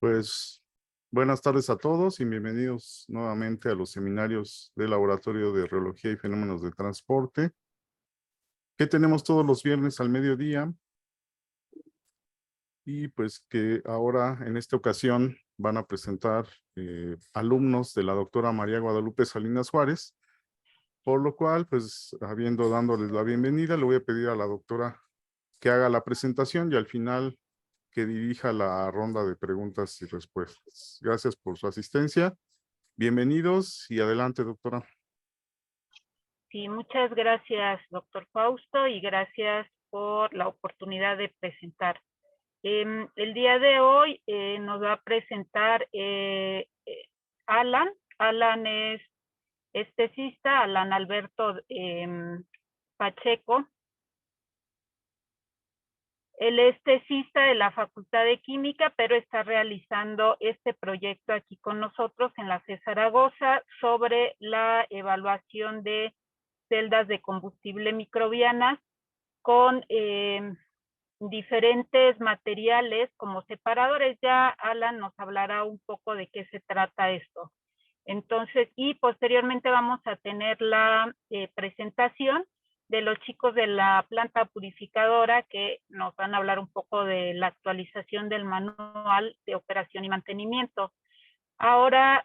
Pues buenas tardes a todos y bienvenidos nuevamente a los seminarios del Laboratorio de Reología y Fenómenos de Transporte, que tenemos todos los viernes al mediodía y pues que ahora en esta ocasión van a presentar alumnos de la doctora María Guadalupe Salinas Juárez, por lo cual pues dándoles la bienvenida, le voy a pedir a la doctora que haga la presentación y al final que dirija la ronda de preguntas y respuestas. Gracias por su asistencia. Bienvenidos y adelante, doctora. Sí, muchas gracias, doctor Fausto, y gracias por la oportunidad de presentar. El día de hoy nos va a presentar Alan. Alan es tesista, Alan Alberto Pacheco. Él es tesista de la Facultad de Química, pero está realizando este proyecto aquí con nosotros en la CES Zaragoza sobre la evaluación de celdas de combustible microbianas con diferentes materiales como separadores. Ya Alan nos hablará un poco de qué se trata esto. Entonces, y posteriormente vamos a tener la presentación de los chicos de la planta purificadora que nos van a hablar un poco de la actualización del manual de operación y mantenimiento. Ahora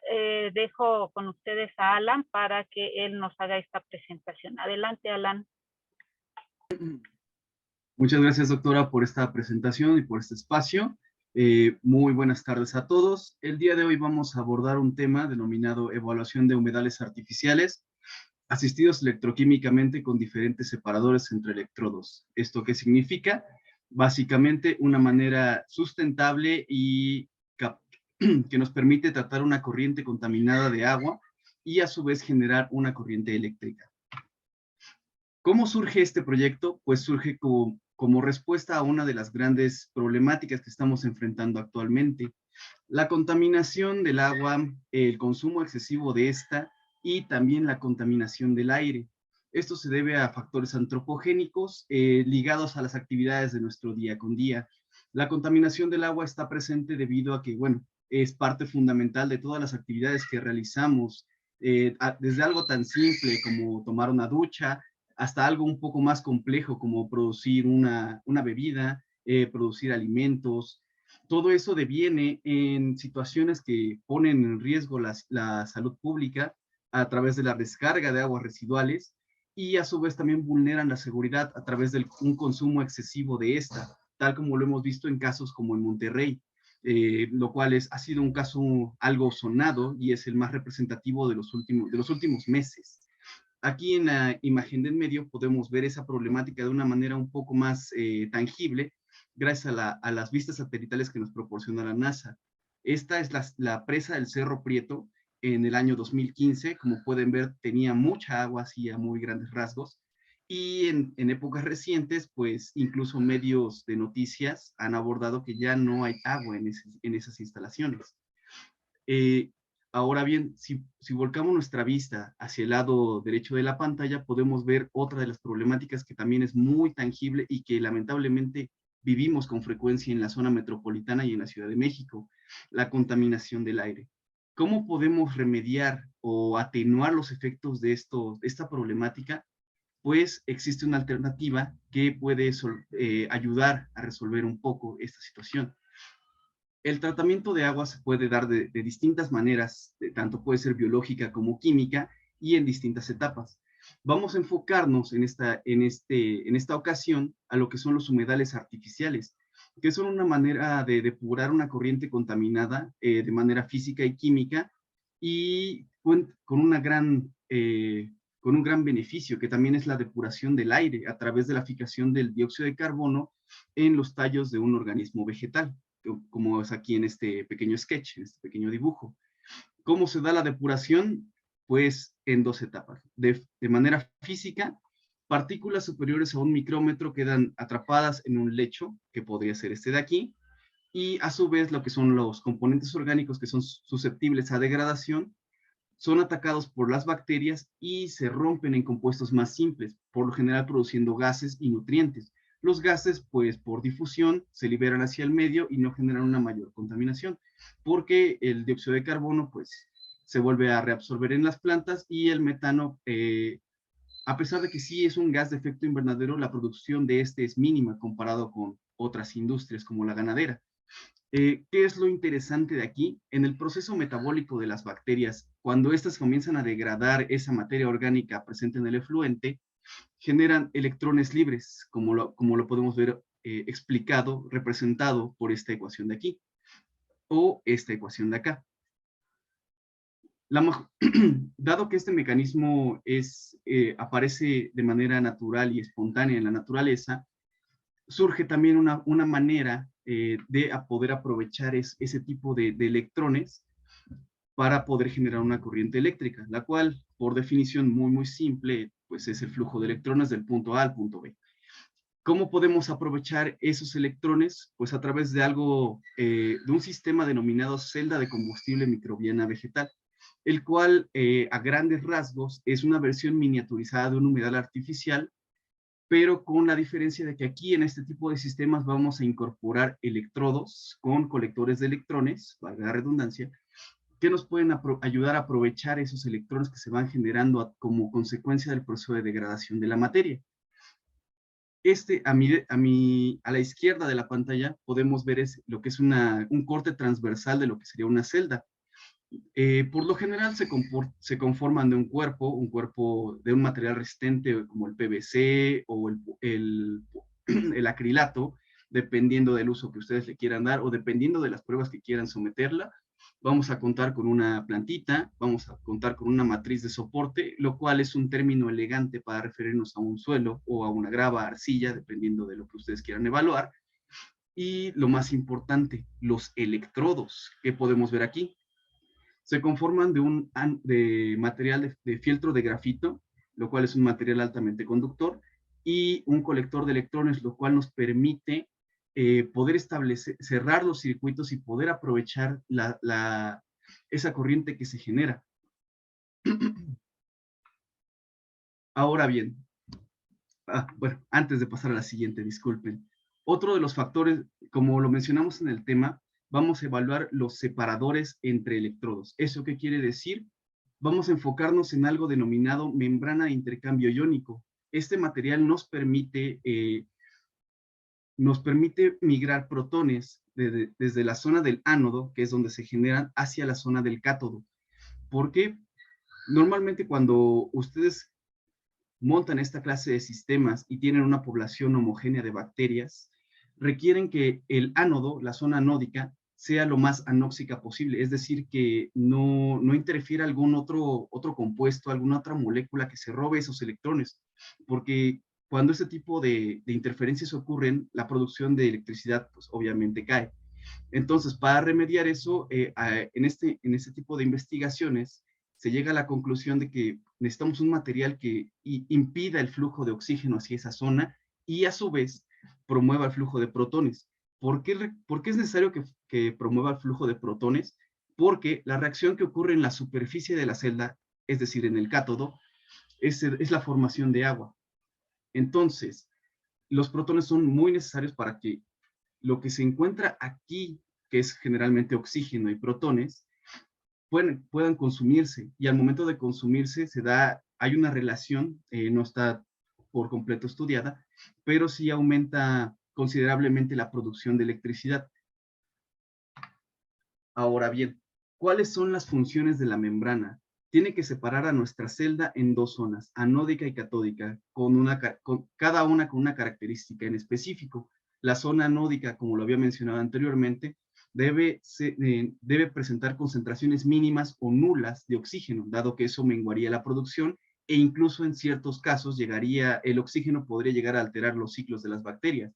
dejo con ustedes a Alan para que él nos haga esta presentación. Adelante, Alan. Muchas gracias, doctora, por esta presentación y por este espacio. Muy buenas tardes a todos. El día de hoy vamos a abordar un tema denominado evaluación de humedales artificiales asistidos electroquímicamente con diferentes separadores entre electrodos. ¿Esto qué significa? Básicamente una manera sustentable y que nos permite tratar una corriente contaminada de agua y a su vez generar una corriente eléctrica. ¿Cómo surge este proyecto? Pues surge como respuesta a una de las grandes problemáticas que estamos enfrentando actualmente. La contaminación del agua, el consumo excesivo de esta y también la contaminación del aire. Esto se debe a factores antropogénicos ligados a las actividades de nuestro día con día. La contaminación del agua está presente debido a que, bueno, es parte fundamental de todas las actividades que realizamos, desde algo tan simple como tomar una ducha, hasta algo un poco más complejo como producir una bebida, producir alimentos. Todo eso deviene en situaciones que ponen en riesgo la salud pública a través de la descarga de aguas residuales y a su vez también vulneran la seguridad a través de un consumo excesivo de esta, tal como lo hemos visto en casos como en Monterrey, lo cual ha sido un caso algo sonado y es el más representativo de los últimos meses. Aquí en la imagen del medio podemos ver esa problemática de una manera un poco más tangible gracias a las vistas satelitales que nos proporciona la NASA. Esta es la presa del Cerro Prieto en el año 2015. Como pueden ver, tenía mucha agua, así a muy grandes rasgos. Y en épocas recientes, pues incluso medios de noticias han abordado que ya no hay agua en esas instalaciones. Ahora bien, si volcamos nuestra vista hacia el lado derecho de la pantalla, podemos ver otra de las problemáticas que también es muy tangible y que lamentablemente vivimos con frecuencia en la zona metropolitana y en la Ciudad de México, la contaminación del aire. ¿Cómo podemos remediar o atenuar los efectos de esta problemática? Pues existe una alternativa que puede ayudar a resolver un poco esta situación. El tratamiento de agua se puede dar de distintas maneras, tanto puede ser biológica como química y en distintas etapas. Vamos a enfocarnos en esta ocasión a lo que son los humedales artificiales, que son una manera de depurar una corriente contaminada de manera física y química y con un gran beneficio, que también es la depuración del aire a través de la fijación del dióxido de carbono en los tallos de un organismo vegetal, como es aquí en este pequeño sketch, en este pequeño dibujo. ¿Cómo se da la depuración? Pues en dos etapas. De manera física, partículas superiores a 1 micrómetro quedan atrapadas en un lecho, que podría ser este de aquí, y a su vez lo que son los componentes orgánicos que son susceptibles a degradación, son atacados por las bacterias y se rompen en compuestos más simples, por lo general produciendo gases y nutrientes, Los gases, pues por difusión, se liberan hacia el medio y no generan una mayor contaminación, porque el dióxido de carbono, pues, se vuelve a reabsorber en las plantas y el metano, a pesar de que sí es un gas de efecto invernadero, la producción de este es mínima comparado con otras industrias como la ganadera. ¿Qué es lo interesante de aquí? En el proceso metabólico de las bacterias, cuando éstas comienzan a degradar esa materia orgánica presente en el efluente, generan electrones libres, como lo podemos ver explicado, representado por esta ecuación de aquí, o esta ecuación de acá. Dado que este mecanismo aparece de manera natural y espontánea en la naturaleza, surge también una manera de poder aprovechar ese tipo de electrones para poder generar una corriente eléctrica, la cual, por definición muy simple, pues es el flujo de electrones del punto A al punto B. ¿Cómo podemos aprovechar esos electrones? Pues a través de de un sistema denominado celda de combustible microbiana vegetal, el cual a grandes rasgos es una versión miniaturizada de un humedal artificial, pero con la diferencia de que aquí en este tipo de sistemas vamos a incorporar electrodos con colectores de electrones, valga la redundancia, que nos pueden ayudar a aprovechar esos electrones que se van generando como consecuencia del proceso de degradación de la materia. A la izquierda de la pantalla podemos ver lo que es un corte transversal de lo que sería una celda. Por lo general se conforman de un cuerpo de un material resistente como el PVC o el acrilato, dependiendo del uso que ustedes le quieran dar o dependiendo de las pruebas que quieran someterla. Vamos a contar con una plantita, vamos a contar con una matriz de soporte, lo cual es un término elegante para referirnos a un suelo o a una grava, arcilla, dependiendo de lo que ustedes quieran evaluar. Y lo más importante, los electrodos que podemos ver aquí. Se conforman de material de fieltro de grafito, lo cual es un material altamente conductor, y un colector de electrones, lo cual nos permite poder cerrar los circuitos y poder aprovechar esa corriente que se genera. Ahora bien, bueno, antes de pasar a la siguiente, disculpen. Otro de los factores, como lo mencionamos en el tema, vamos a evaluar los separadores entre electrodos. ¿Eso qué quiere decir? Vamos a enfocarnos en algo denominado membrana de intercambio iónico. Este material nos permite migrar protones desde la zona del ánodo, que es donde se generan, hacia la zona del cátodo. Porque normalmente cuando ustedes montan esta clase de sistemas y tienen una población homogénea de bacterias, requieren que el ánodo, la zona anódica, sea lo más anóxica posible, es decir, que no interfiera algún otro compuesto, alguna otra molécula que se robe esos electrones, porque cuando este tipo de interferencias ocurren, la producción de electricidad, pues obviamente cae. Entonces, para remediar eso, en este tipo de investigaciones, se llega a la conclusión de que necesitamos un material que impida el flujo de oxígeno hacia esa zona y a su vez promueva el flujo de protones. ¿Por qué es necesario que promueva el flujo de protones? Porque la reacción que ocurre en la superficie de la celda, es decir, en el cátodo, es la formación de agua. Entonces, los protones son muy necesarios para que lo que se encuentra aquí, que es generalmente oxígeno y protones, puedan consumirse. Y al momento de consumirse hay una relación, no está por completo estudiada, pero sí aumenta considerablemente la producción de electricidad. Ahora bien, ¿cuáles son las funciones de la membrana? Tiene que separar a nuestra celda en dos zonas, anódica y catódica, cada una con una característica en específico. La zona anódica, como lo había mencionado anteriormente, debe presentar concentraciones mínimas o nulas de oxígeno, dado que eso menguaría la producción e incluso en ciertos casos el oxígeno podría llegar a alterar los ciclos de las bacterias.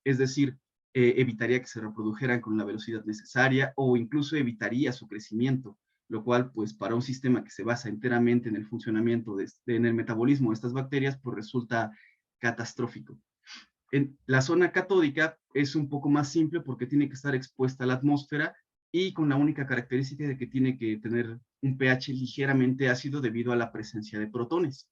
Es decir, evitaría que se reprodujeran con la velocidad necesaria o incluso evitaría su crecimiento, lo cual pues para un sistema que se basa enteramente en el funcionamiento, en el metabolismo de estas bacterias, pues resulta catastrófico. En la zona catódica es un poco más simple porque tiene que estar expuesta a la atmósfera y con la única característica de que tiene que tener un pH ligeramente ácido debido a la presencia de protones.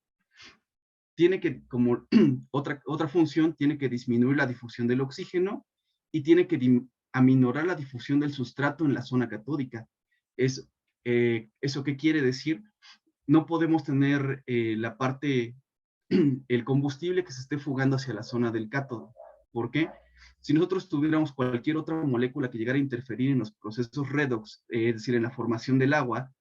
tiene que, como otra función, tiene que disminuir la difusión del oxígeno y tiene que aminorar la difusión del sustrato en la zona catódica. ¿Eso qué quiere decir? No podemos tener la parte, el combustible que se esté fugando hacia la zona del cátodo. ¿Por qué? Si nosotros tuviéramos cualquier otra molécula que llegara a interferir en los procesos redox, es decir, en la formación del agua,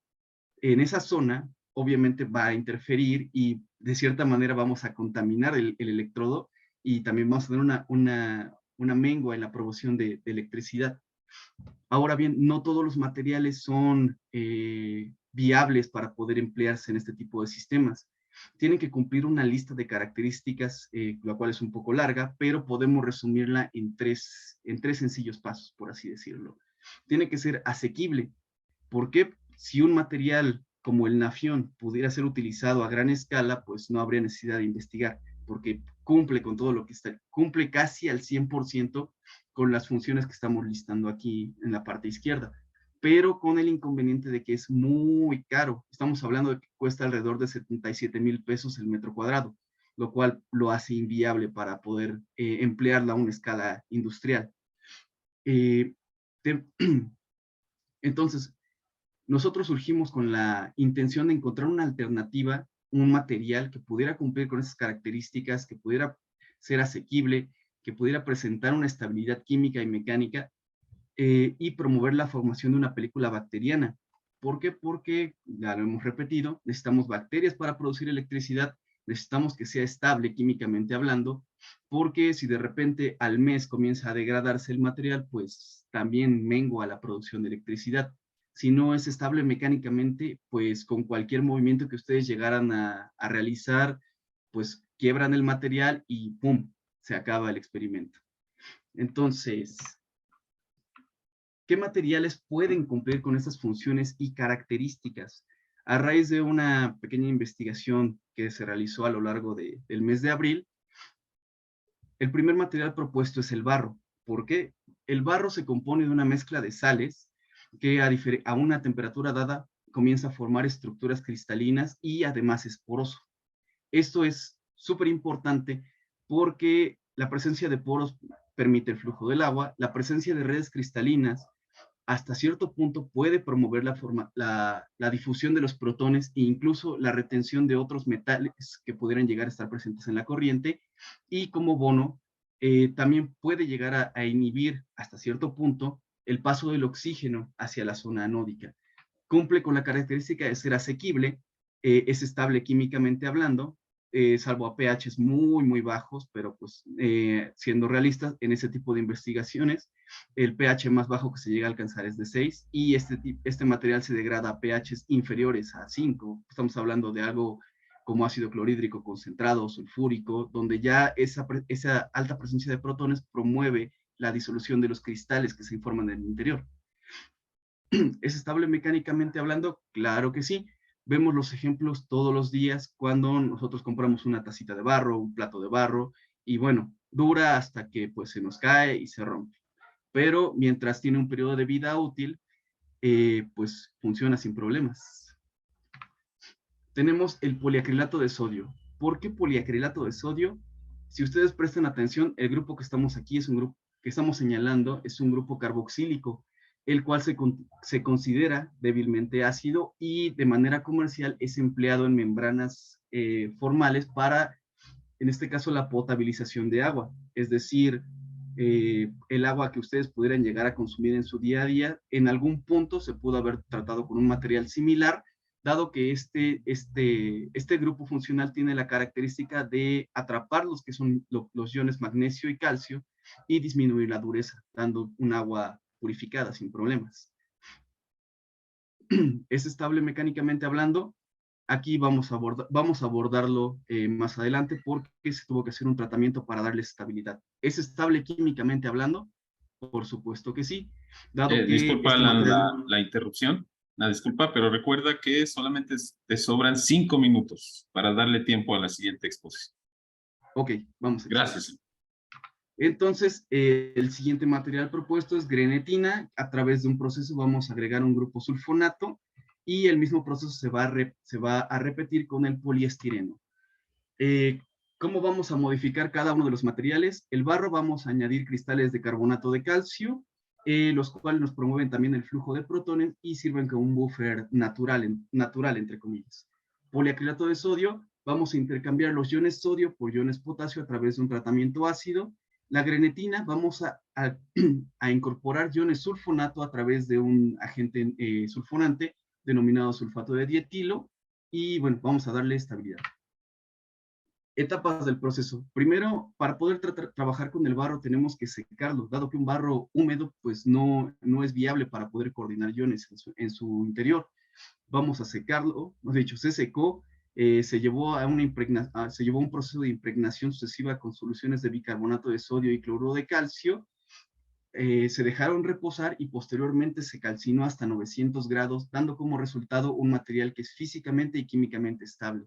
en esa zona, obviamente va a interferir y de cierta manera vamos a contaminar el electrodo y también vamos a tener una mengua en la producción de electricidad. Ahora bien, no todos los materiales son viables para poder emplearse en este tipo de sistemas. Tienen que cumplir una lista de características, la cual es un poco larga, pero podemos resumirla en tres sencillos pasos, por así decirlo. Tiene que ser asequible. ¿Por qué? Si un material como el nafión pudiera ser utilizado a gran escala, pues no habría necesidad de investigar, porque cumple con todo lo que está, cumple casi al 100% con las funciones que estamos listando aquí en la parte izquierda, pero con el inconveniente de que es muy caro. Estamos hablando de que cuesta alrededor de 77,000 pesos el metro cuadrado, lo cual lo hace inviable para poder emplearla a una escala industrial. Entonces, nosotros surgimos con la intención de encontrar una alternativa, un material que pudiera cumplir con esas características, que pudiera ser asequible, que pudiera presentar una estabilidad química y mecánica y promover la formación de una película bacteriana. ¿Por qué? Porque, ya lo hemos repetido, necesitamos bacterias para producir electricidad, necesitamos que sea estable químicamente hablando, porque si de repente al mes comienza a degradarse el material, pues también mengua la producción de electricidad. Si no es estable mecánicamente, pues con cualquier movimiento que ustedes llegaran a realizar, pues quiebran el material y ¡pum! Se acaba el experimento. Entonces, ¿qué materiales pueden cumplir con estas funciones y características? A raíz de una pequeña investigación que se realizó a lo largo del mes de abril, el primer material propuesto es el barro. ¿Por qué? El barro se compone de una mezcla de sales que a una temperatura dada comienza a formar estructuras cristalinas y además es poroso. Esto es súper importante porque la presencia de poros permite el flujo del agua, la presencia de redes cristalinas hasta cierto punto puede promover la difusión de los protones e incluso la retención de otros metales que pudieran llegar a estar presentes en la corriente, y como bono también puede llegar a inhibir hasta cierto punto el paso del oxígeno hacia la zona anódica. Cumple con la característica de ser asequible, es estable químicamente hablando, salvo a pHs muy, muy bajos, pero pues siendo realistas en ese tipo de investigaciones, el pH más bajo que se llega a alcanzar es de 6 y este material se degrada a pHs inferiores a 5. Estamos hablando de algo como ácido clorhídrico concentrado, sulfúrico, donde ya esa alta presencia de protones promueve la disolución de los cristales que se forman en el interior. ¿Es estable mecánicamente hablando? Claro que sí. Vemos los ejemplos todos los días cuando nosotros compramos una tacita de barro, un plato de barro, y bueno, dura hasta que pues se nos cae y se rompe. Pero mientras tiene un periodo de vida útil, pues funciona sin problemas. Tenemos el poliacrilato de sodio. ¿Por qué poliacrilato de sodio? Si ustedes prestan atención, el grupo que estamos aquí es un grupo que estamos señalando, es un grupo carboxílico, el cual se considera débilmente ácido y de manera comercial es empleado en membranas formales para, en este caso, la potabilización de agua. Es decir, el agua que ustedes pudieran llegar a consumir en su día a día, en algún punto se pudo haber tratado con un material similar, dado que este grupo funcional tiene la característica de atrapar los que son los iones magnesio y calcio y disminuir la dureza, dando un agua purificada sin problemas. ¿Es estable mecánicamente hablando? Aquí vamos a abordarlo más adelante porque se tuvo que hacer un tratamiento para darle estabilidad. ¿Es estable químicamente hablando? Por supuesto que sí. Dado que disculpa la interrupción, la disculpa, pero recuerda que solamente te sobran 5 minutos para darle tiempo a la siguiente exposición. Ok, vamos. Gracias. Entonces, el siguiente material propuesto es grenetina. A través de un proceso vamos a agregar un grupo sulfonato y el mismo proceso se va a repetir con el poliestireno. ¿Cómo vamos a modificar cada uno de los materiales? El barro vamos a añadir cristales de carbonato de calcio, los cuales nos promueven también el flujo de protones y sirven como un buffer natural entre comillas. Poliacrilato de sodio, vamos a intercambiar los iones sodio por iones potasio a través de un tratamiento ácido. La grenetina, vamos a incorporar iones sulfonato a través de un agente sulfonante denominado sulfato de dietilo, y bueno, vamos a darle estabilidad. Etapas del proceso. Primero, para poder trabajar con el barro tenemos que secarlo, dado que un barro húmedo pues no es viable para poder coordinar iones en su interior. Vamos a secarlo, de hecho se secó, se llevó a un proceso de impregnación sucesiva con soluciones de bicarbonato de sodio y cloruro de calcio, se dejaron reposar y posteriormente se calcinó hasta 900 grados, dando como resultado un material que es físicamente y químicamente estable.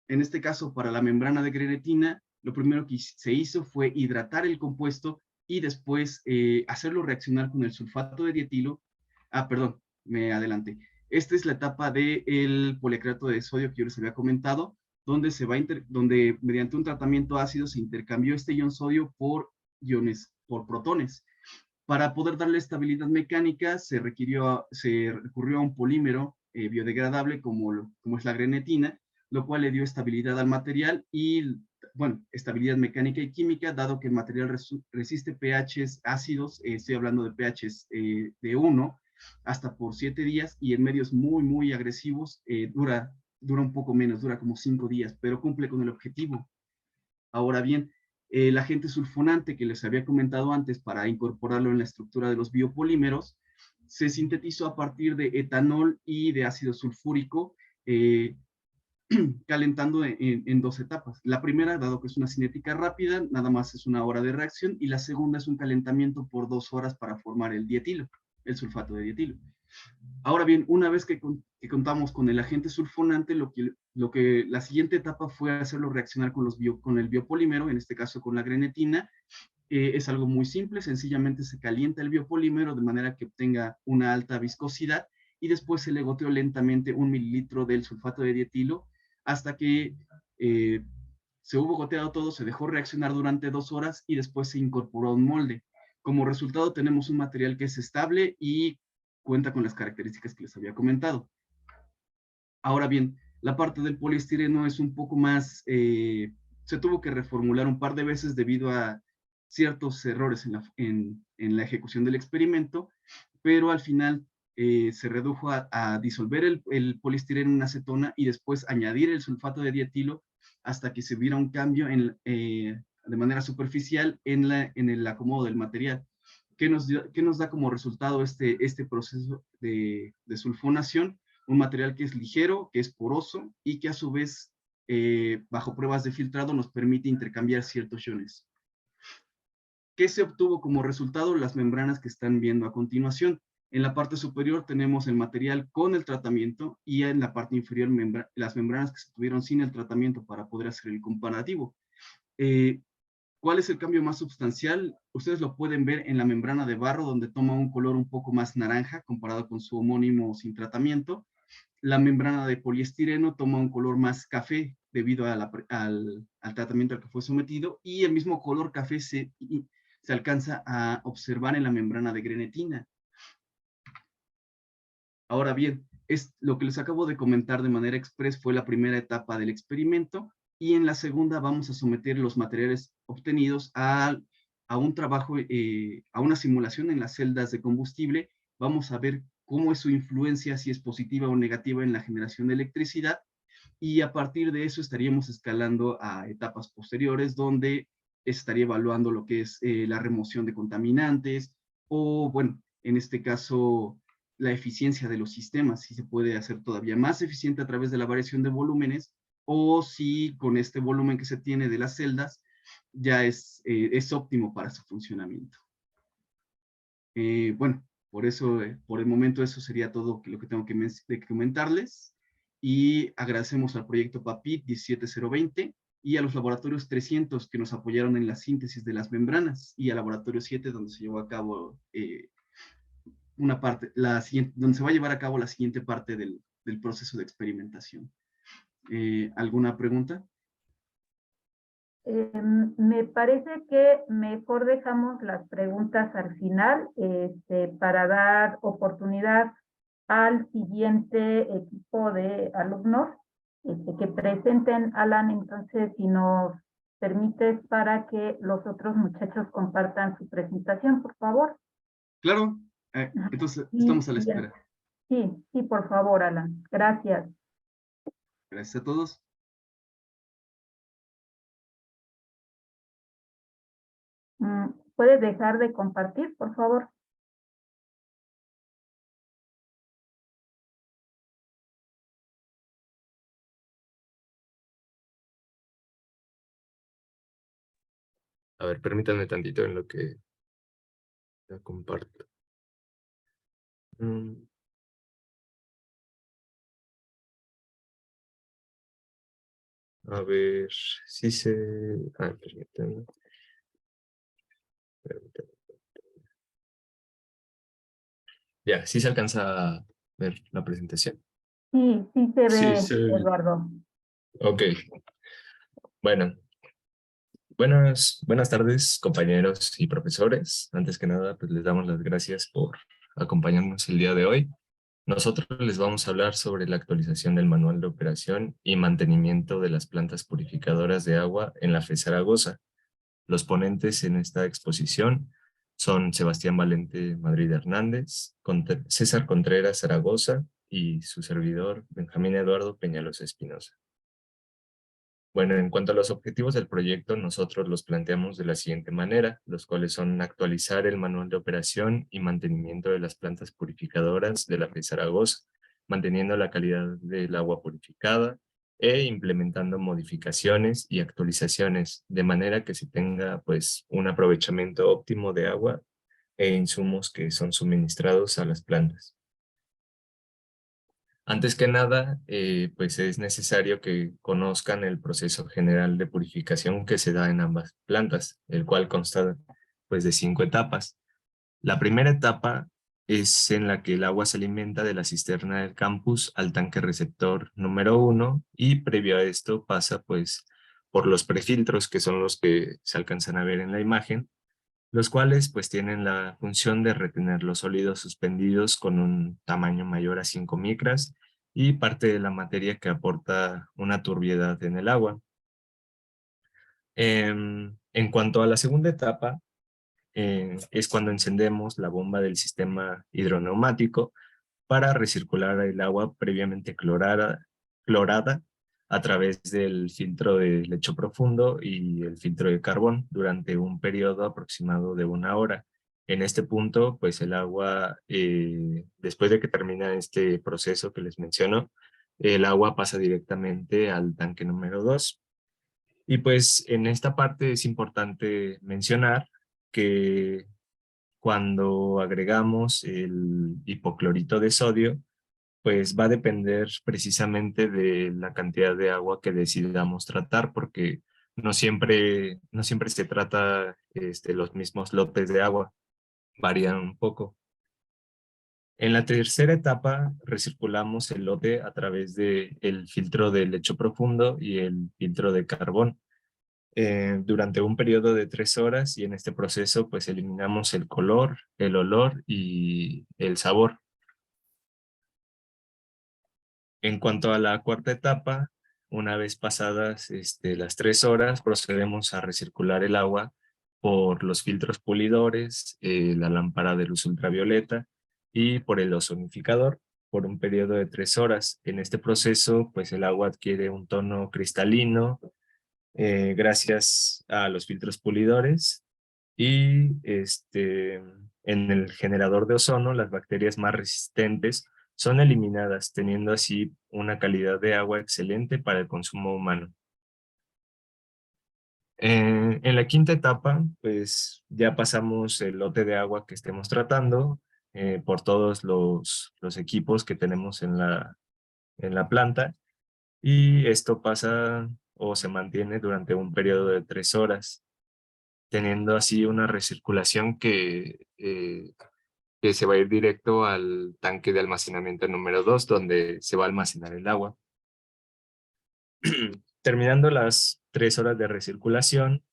En este caso, para la membrana de grenetina, lo primero que se hizo fue hidratar el compuesto y después hacerlo reaccionar con el sulfato de dietilo. Perdón, me adelanté. Esta es la etapa del poliacrilato de sodio que yo les había comentado, donde mediante un tratamiento ácido se intercambió este ion sodio por protones. Para poder darle estabilidad mecánica se recurrió a un polímero biodegradable como es la grenetina, lo cual le dio estabilidad al material y, bueno, estabilidad mecánica y química, dado que el material resiste pHs ácidos, estoy hablando de pHs de 1 hasta por 7 días, y en medios muy, muy agresivos dura un poco menos, dura como 5 días, pero cumple con el objetivo. Ahora bien, el agente sulfonante que les había comentado antes para incorporarlo en la estructura de los biopolímeros se sintetizó a partir de etanol y de ácido sulfúrico, calentando en 2 etapas. La primera, dado que es una cinética rápida, nada más es 1 hora de reacción, y la segunda es un calentamiento por 2 horas para formar el dietilo, el sulfato de dietilo. Ahora bien, una vez que contamos con el agente sulfonante, la siguiente etapa fue hacerlo reaccionar con el biopolímero, en este caso con la grenetina. Es algo muy simple, sencillamente se calienta el biopolímero de manera que obtenga una alta viscosidad, y después se le goteó lentamente 1 mililitro del sulfato de dietilo hasta que se hubo goteado todo, se dejó reaccionar durante 2 horas y después se incorporó a un molde. Como resultado tenemos un material que es estable y cuenta con las características que les había comentado. Ahora bien, la parte del poliestireno es un poco más, se tuvo que reformular un par de veces debido a ciertos errores en la ejecución del experimento, pero al final se redujo a disolver el poliestireno en acetona y después añadir el sulfato de dietilo hasta que se viera un cambio de manera superficial en el acomodo del material. ¿Qué nos da como resultado este proceso de sulfonación? Un material que es ligero, que es poroso y que a su vez, bajo pruebas de filtrado, nos permite intercambiar ciertos iones. ¿Qué se obtuvo como resultado? Las membranas que están viendo a continuación. En la parte superior tenemos el material con el tratamiento, y en la parte inferior las membranas que se tuvieron sin el tratamiento para poder hacer el comparativo. ¿Cuál es el cambio más sustancial? Ustedes lo pueden ver en la membrana de barro, donde toma un color un poco más naranja comparado con su homónimo sin tratamiento. La membrana de poliestireno toma un color más café debido al tratamiento al que fue sometido, y el mismo color café se alcanza a observar en la membrana de grenetina. Ahora bien, lo que les acabo de comentar de manera express fue la primera etapa del experimento, y en la segunda vamos a someter los materiales obtenidos a un trabajo, a una simulación en las celdas de combustible. Vamos a ver cómo es su influencia, si es positiva o negativa en la generación de electricidad, y a partir de eso estaríamos escalando a etapas posteriores, donde estaría evaluando lo que es la remoción de contaminantes, o bueno, en este caso, la eficiencia de los sistemas, si se puede hacer todavía más eficiente a través de la variación de volúmenes, o si con este volumen que se tiene de las celdas ya es óptimo para su funcionamiento. Bueno, por eso, por el momento, eso sería todo lo que tengo que comentarles, y agradecemos al proyecto PAPIT 17020 y a los laboratorios 300 que nos apoyaron en la síntesis de las membranas, y al laboratorio 7 donde se llevó a cabo donde se va a llevar a cabo la siguiente parte del proceso de experimentación. ¿Alguna pregunta? Me parece que mejor dejamos las preguntas al final, para dar oportunidad al siguiente equipo de alumnos, que presenten. Alan, entonces, si nos permites para que los otros muchachos compartan su presentación, por favor. Claro, entonces Sí, estamos a la bien. espera. Sí, sí, por favor, Alan. Gracias. Gracias a todos. ¿Puedes dejar de compartir, por favor? A ver, permítanme tantito en lo que la comparto. A ver, si se... permítanme. Permítanme. Ya, sí se alcanza a ver la presentación. Sí, sí se Sí, ve, sí. Eduardo. Ok. Bueno, buenas tardes, compañeros y profesores. Antes que nada, pues les damos las gracias por acompañarnos el día de hoy. Nosotros les vamos a hablar sobre la actualización del manual de operación y mantenimiento de las plantas purificadoras de agua en la FE Zaragoza. Los ponentes en esta exposición son Sebastián Valente Madrid Hernández, César Contreras Zaragoza y su servidor Benjamín Eduardo Peñalosa Espinosa. Bueno, en cuanto a los objetivos del proyecto, nosotros los planteamos de la siguiente manera, los cuales son actualizar el manual de operación y mantenimiento de las plantas purificadoras de la FE Zaragoza, manteniendo la calidad del agua purificada e implementando modificaciones y actualizaciones de manera que se tenga pues un aprovechamiento óptimo de agua e insumos que son suministrados a las plantas. Antes que nada, pues es necesario que conozcan el proceso general de purificación que se da en ambas plantas, el cual consta pues de 5 etapas. La primera etapa es en la que el agua se alimenta de la cisterna del campus al tanque receptor número 1 y previo a esto pasa pues por los prefiltros que son los que se alcanzan a ver en la imagen, los cuales pues tienen la función de retener los sólidos suspendidos con un tamaño mayor a 5 micras y parte de la materia que aporta una turbiedad en el agua. En cuanto a la segunda etapa, es cuando encendemos la bomba del sistema hidroneumático para recircular el agua previamente clorada a través del filtro de lecho profundo y el filtro de carbón durante un periodo aproximado de 1 hora. En este punto, pues el agua, después de que termina este proceso que les menciono, el agua pasa directamente al tanque número 2. Y pues en esta parte es importante mencionar que cuando agregamos el hipoclorito de sodio, pues va a depender precisamente de la cantidad de agua que decidamos tratar, porque no siempre se trata los mismos lotes de agua, varían un poco. En la tercera etapa recirculamos el lote a través del filtro de lecho profundo y el filtro de carbón durante un periodo de 3 horas, y en este proceso pues eliminamos el color, el olor y el sabor. En cuanto a la cuarta etapa, una vez pasadas las 3 horas, procedemos a recircular el agua por los filtros pulidores, la lámpara de luz ultravioleta y por el ozonificador por un periodo de 3 horas. En este proceso, pues el agua adquiere un tono cristalino gracias a los filtros pulidores y en el generador de ozono, las bacterias más resistentes son eliminadas, teniendo así una calidad de agua excelente para el consumo humano. En la quinta etapa, pues ya pasamos el lote de agua que estemos tratando por todos los equipos que tenemos en la planta, y esto pasa o se mantiene durante un periodo de 3 horas, teniendo así una recirculación que se va a ir directo al tanque de almacenamiento número 2, donde se va a almacenar el agua. Terminando las 3 horas de recirculación,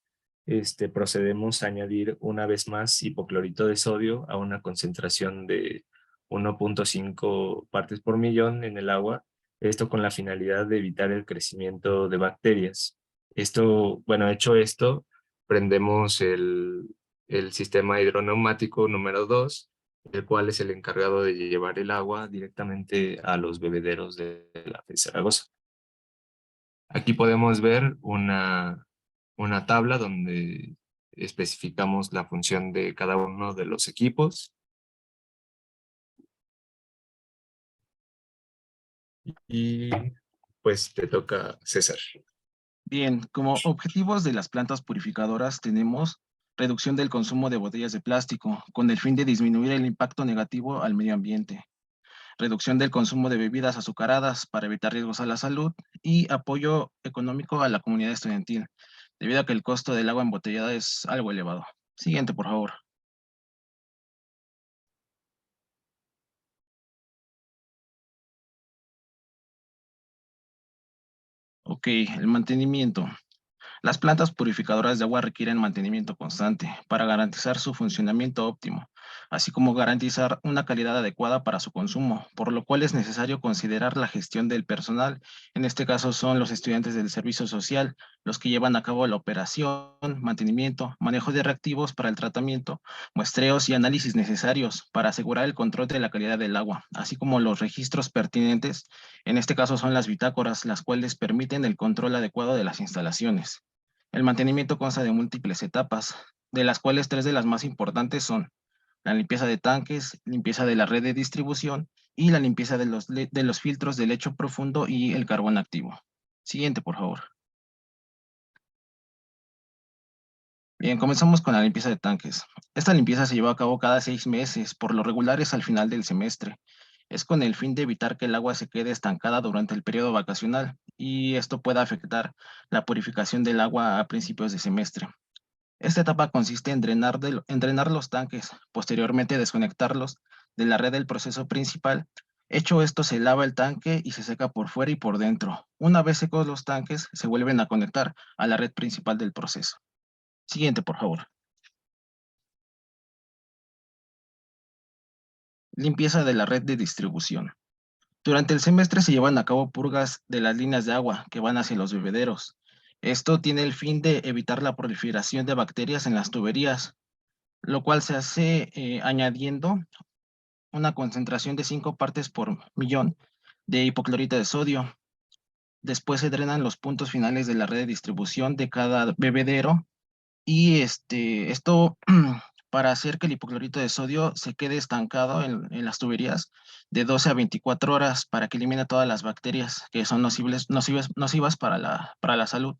procedemos a añadir una vez más hipoclorito de sodio a una concentración de 1.5 partes por millón en el agua. Esto con la finalidad de evitar el crecimiento de bacterias. Bueno, hecho esto, prendemos el sistema hidroneumático número 2, el cual es el encargado de llevar el agua directamente a los bebederos de la FES Zaragoza. Aquí podemos ver una tabla donde especificamos la función de cada uno de los equipos. Y pues te toca, César. Bien, como objetivos de las plantas purificadoras tenemos reducción del consumo de botellas de plástico con el fin de disminuir el impacto negativo al medio ambiente, reducción del consumo de bebidas azucaradas para evitar riesgos a la salud y apoyo económico a la comunidad estudiantil, debido a que el costo del agua embotellada es algo elevado. Siguiente, por favor. Ok, el mantenimiento. Las plantas purificadoras de agua requieren mantenimiento constante para garantizar su funcionamiento óptimo, así como garantizar una calidad adecuada para su consumo, por lo cual es necesario considerar la gestión del personal. En este caso son los estudiantes del servicio social, los que llevan a cabo la operación, mantenimiento, manejo de reactivos para el tratamiento, muestreos y análisis necesarios para asegurar el control de la calidad del agua, así como los registros pertinentes. En este caso son las bitácoras, las cuales permiten el control adecuado de las instalaciones. El mantenimiento consta de múltiples etapas, de las cuales 3 de las más importantes son la limpieza de tanques, limpieza de la red de distribución y la limpieza de los filtros de lecho profundo y el carbón activo. Siguiente, por favor. Bien, comenzamos con la limpieza de tanques. Esta limpieza se lleva a cabo cada 6 meses, por lo regular es al final del semestre. Es con el fin de evitar que el agua se quede estancada durante el periodo vacacional y esto pueda afectar la purificación del agua a principios de semestre. Esta etapa consiste en drenar los tanques, posteriormente desconectarlos de la red del proceso principal. Hecho esto, se lava el tanque y se seca por fuera y por dentro. Una vez secos los tanques, se vuelven a conectar a la red principal del proceso. Siguiente, por favor. Limpieza de la red de distribución. Durante el semestre se llevan a cabo purgas de las líneas de agua que van hacia los bebederos. Esto tiene el fin de evitar la proliferación de bacterias en las tuberías, lo cual se hace añadiendo una concentración de 5 partes por millón de hipoclorito de sodio. Después se drenan los puntos finales de la red de distribución de cada bebedero y esto para hacer que el hipoclorito de sodio se quede estancado en las tuberías de 12 a 24 horas para que elimine todas las bacterias que son nocivas para la salud.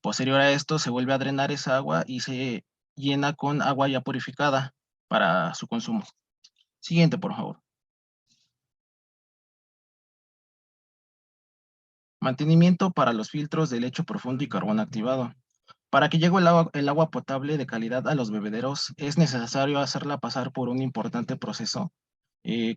Posterior a esto, se vuelve a drenar esa agua y se llena con agua ya purificada para su consumo. Siguiente, por favor. Mantenimiento para los filtros de lecho profundo y carbón activado. Para que llegue el agua potable de calidad a los bebederos, es necesario hacerla pasar por un importante proceso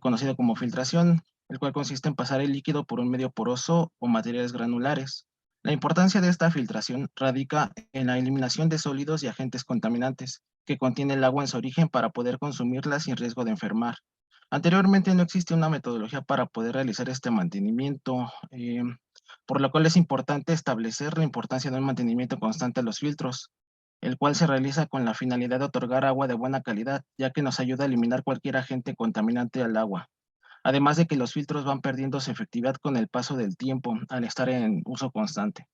conocido como filtración, el cual consiste en pasar el líquido por un medio poroso o materiales granulares. La importancia de esta filtración radica en la eliminación de sólidos y agentes contaminantes que contiene el agua en su origen para poder consumirla sin riesgo de enfermar. Anteriormente no existe una metodología para poder realizar este mantenimiento, por lo cual es importante establecer la importancia de un mantenimiento constante a los filtros, el cual se realiza con la finalidad de otorgar agua de buena calidad, ya que nos ayuda a eliminar cualquier agente contaminante al agua. Además de que los filtros van perdiendo su efectividad con el paso del tiempo al estar en uso constante.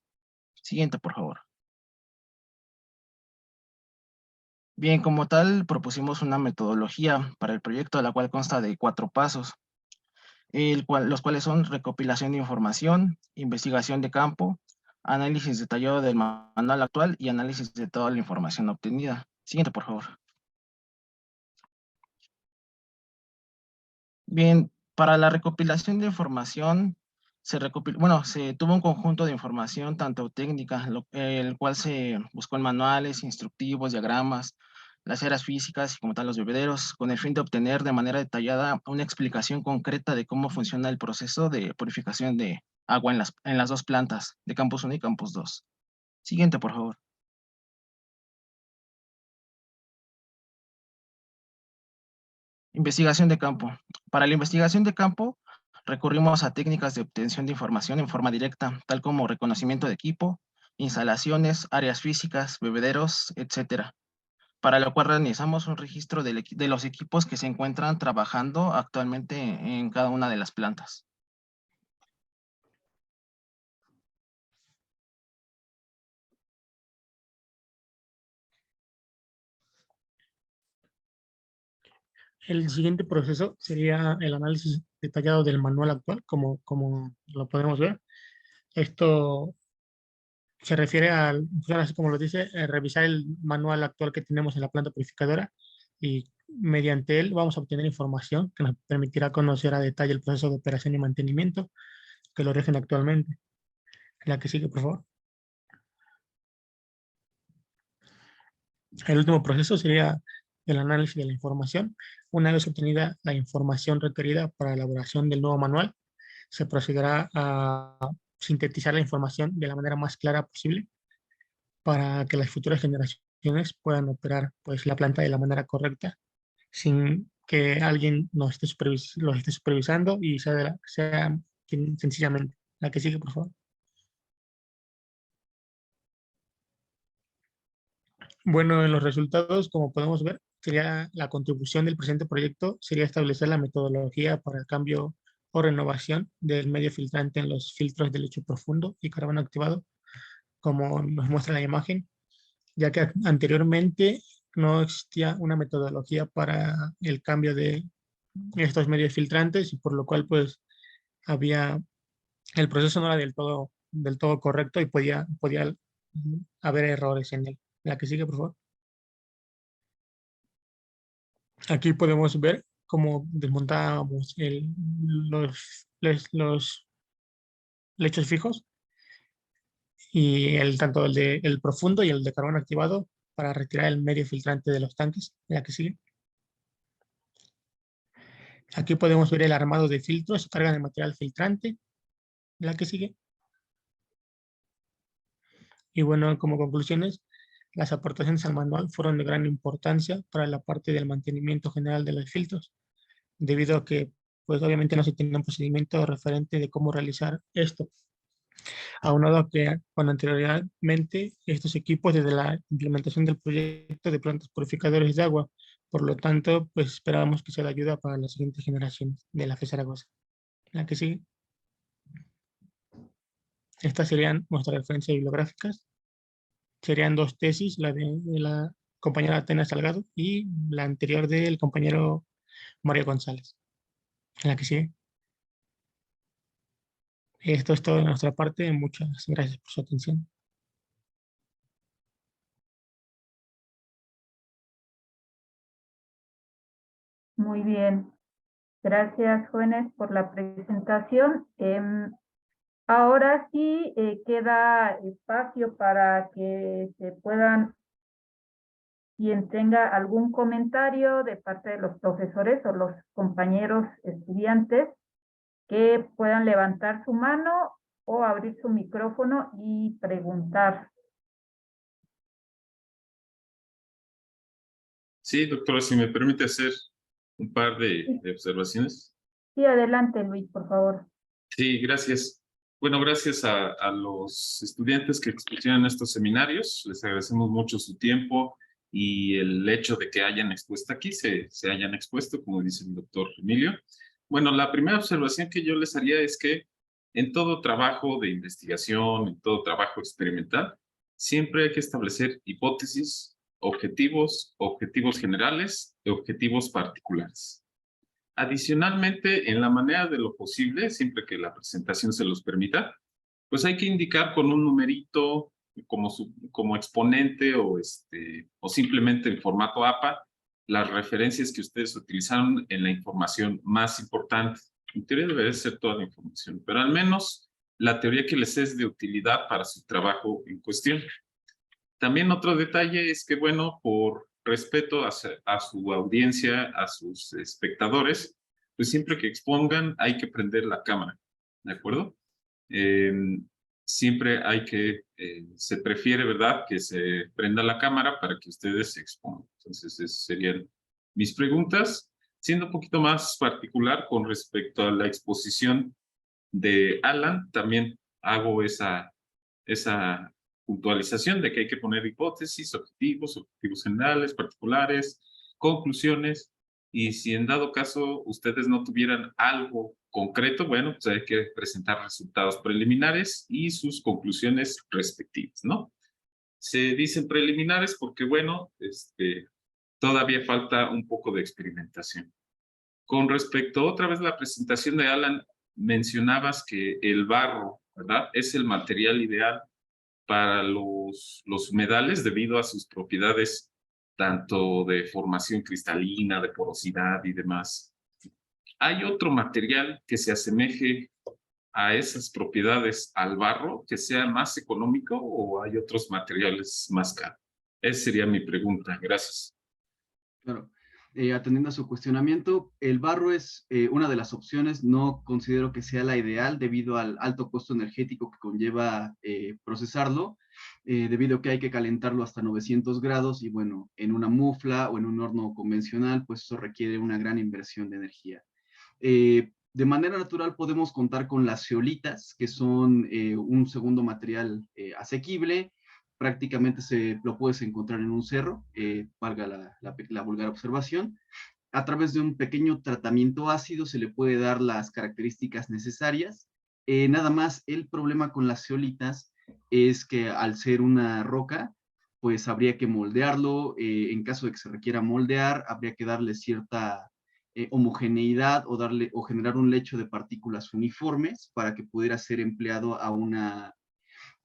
Siguiente, por favor. Bien, como tal, propusimos una metodología para el proyecto, la cual consta de 4 pasos, los cuales son recopilación de información, investigación de campo, análisis detallado del manual actual y análisis de toda la información obtenida. Siguiente, por favor. Bien, para la recopilación de información, se tuvo un conjunto de información tanto técnica, el cual se buscó en manuales, instructivos, diagramas, las áreas físicas y como tal los bebederos, con el fin de obtener de manera detallada una explicación concreta de cómo funciona el proceso de purificación de agua en las dos plantas de Campus 1 y Campus 2. Siguiente, por favor. Investigación de campo. Para la investigación de campo, recurrimos a técnicas de obtención de información en forma directa, tal como reconocimiento de equipo, instalaciones, áreas físicas, bebederos, etc. Para lo cual realizamos un registro de los equipos que se encuentran trabajando actualmente en cada una de las plantas. El siguiente proceso sería el análisis detallado del manual actual, como lo podemos ver. Esto se refiere al, pues así como lo dice, revisar el manual actual que tenemos en la planta purificadora y mediante él vamos a obtener información que nos permitirá conocer a detalle el proceso de operación y mantenimiento que lo rigen actualmente. La que sigue, por favor. El último proceso sería el análisis de la información. Una vez obtenida la información requerida para la elaboración del nuevo manual, se procederá a sintetizar la información de la manera más clara posible para que las futuras generaciones puedan operar pues, la planta de la manera correcta, sin que alguien los esté supervisando y sea quien sencillamente. La que sigue, por favor. Bueno, en los resultados, como podemos ver, sería la contribución del presente proyecto, sería establecer la metodología para el cambio o renovación del medio filtrante en los filtros de lecho profundo y carbono activado, como nos muestra la imagen, ya que anteriormente no existía una metodología para el cambio de estos medios filtrantes y por lo cual pues el proceso no era del todo correcto y podía haber errores en él. La que sigue, por favor. Aquí podemos ver cómo desmontábamos los lechos fijos y tanto el profundo y el de carbono activado para retirar el medio filtrante de los tanques. La que sigue. Aquí podemos ver el armado de filtros, carga de material filtrante. La que sigue. Y bueno, como conclusiones, las aportaciones al manual fueron de gran importancia para la parte del mantenimiento general de los filtros, debido a que, pues obviamente no se tenía un procedimiento referente de cómo realizar esto. Aunado a que con anteriormente estos equipos desde la implementación del proyecto de plantas purificadoras de agua, por lo tanto, pues esperábamos que sea de ayuda para las siguientes generaciones de la FE Zaragoza. La que sigue. Estas serían nuestras referencias bibliográficas. Serían dos tesis, la de la compañera Atenas Salgado y la anterior del compañero Mario González. La que sigue. Esto es todo de nuestra parte. Muchas gracias por su atención. Muy bien. Gracias, jóvenes, por la presentación. Ahora sí queda espacio para que se puedan, quien tenga algún comentario de parte de los profesores o los compañeros estudiantes, que puedan levantar su mano o abrir su micrófono y preguntar. Sí, doctora, si me permite hacer un par de observaciones. Sí, adelante, Luis, por favor. Sí, gracias. Bueno, gracias a los estudiantes que expusieron estos seminarios. Les agradecemos mucho su tiempo y el hecho de que hayan expuesto aquí, se hayan expuesto, como dice el doctor Emilio. Bueno, la primera observación que yo les haría es que en todo trabajo de investigación, en todo trabajo experimental, siempre hay que establecer hipótesis, objetivos generales y objetivos particulares. Adicionalmente, en la manera de lo posible, siempre que la presentación se los permita, pues hay que indicar con un numerito como exponente o simplemente en formato APA las referencias que ustedes utilizaron en la información más importante. En teoría debería ser toda la información, pero al menos la teoría que les es de utilidad para su trabajo en cuestión. También otro detalle es que, bueno, por respeto a su audiencia, a sus espectadores, pues siempre que expongan hay que prender la cámara, ¿de acuerdo? Siempre hay que, se prefiere, ¿verdad?, que se prenda la cámara para que ustedes se expongan. Entonces, esas serían mis preguntas, siendo un poquito más particular con respecto a la exposición de Alan, también hago esa puntualización de que hay que poner hipótesis, objetivos generales, particulares, conclusiones, y si en dado caso ustedes no tuvieran algo concreto, bueno, pues hay que presentar resultados preliminares y sus conclusiones respectivas, ¿no? Se dicen preliminares porque, bueno, todavía falta un poco de experimentación. Con respecto otra vez a la presentación de Alan, mencionabas que el barro, ¿verdad?, es el material ideal para los humedales debido a sus propiedades tanto de formación cristalina, de porosidad y demás. ¿Hay otro material que se asemeje a esas propiedades al barro, que sea más económico, o hay otros materiales más caros? Esa sería mi pregunta. Gracias. Claro. Atendiendo a su cuestionamiento, el barro es una de las opciones. No considero que sea la ideal debido al alto costo energético que conlleva procesarlo, debido a que hay que calentarlo hasta 900 grados y bueno, en una mufla o en un horno convencional, pues eso requiere una gran inversión de energía. De manera natural podemos contar con las zeolitas, que son un segundo material asequible. Prácticamente lo puedes encontrar en un cerro, valga la vulgar observación. A través de un pequeño tratamiento ácido se le puede dar las características necesarias. Nada más, el problema con las zeolitas es que al ser una roca, pues habría que moldearlo. En caso de que se requiera moldear, habría que darle cierta homogeneidad o generar un lecho de partículas uniformes para que pudiera ser empleado a una,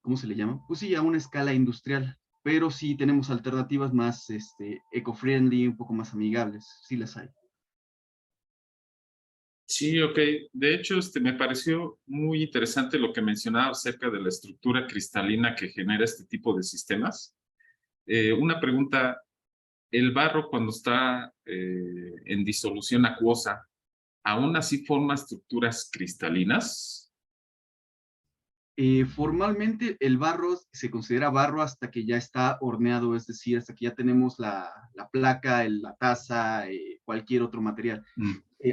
¿cómo se le llama? Pues sí, a una escala industrial, pero sí tenemos alternativas más eco-friendly, un poco más amigables, sí las hay. Sí, ok. De hecho, me pareció muy interesante lo que mencionaba acerca de la estructura cristalina que genera este tipo de sistemas. Una pregunta, ¿el barro cuando está en disolución acuosa, aún así forma estructuras cristalinas? Formalmente el barro se considera barro hasta que ya está horneado, es decir, hasta que ya tenemos la placa, la taza, cualquier otro material.